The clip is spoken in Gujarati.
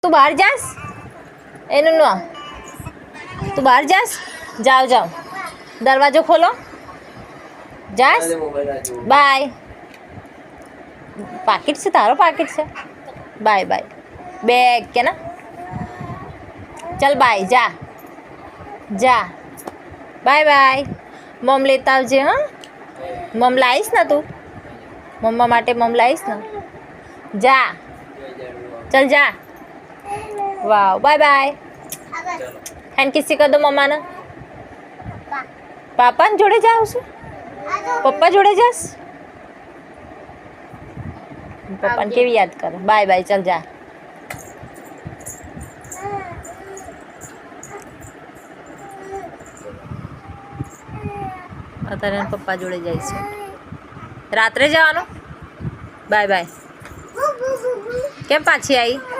તું બહાર જાસ એનું ન તું બહાર જાસ જાઓ જાઓ દરવાજો ખોલો જાસ બાય પાકીટ છે તારો પાકીટ છે બાય બાય બેગ કે ના ચલ બાય જા જા બાય બાય મમ લેતા આવજે હા મમ લાવીશ ને તું મમ્મા માટે મમ લાવીશ ને જા चल जा वाह बाय बाय हैंड किसी कर दो मम्मा ना पापा ने जोड़े जाओ उसे पप्पा जोड़े जास पप्पा ने केवी याद करो बाय बाय चल जा અત્યારે પપ્પા જોડે જાય છે રાત્રે જવાનું બાય બાય કેમ પાછી આવી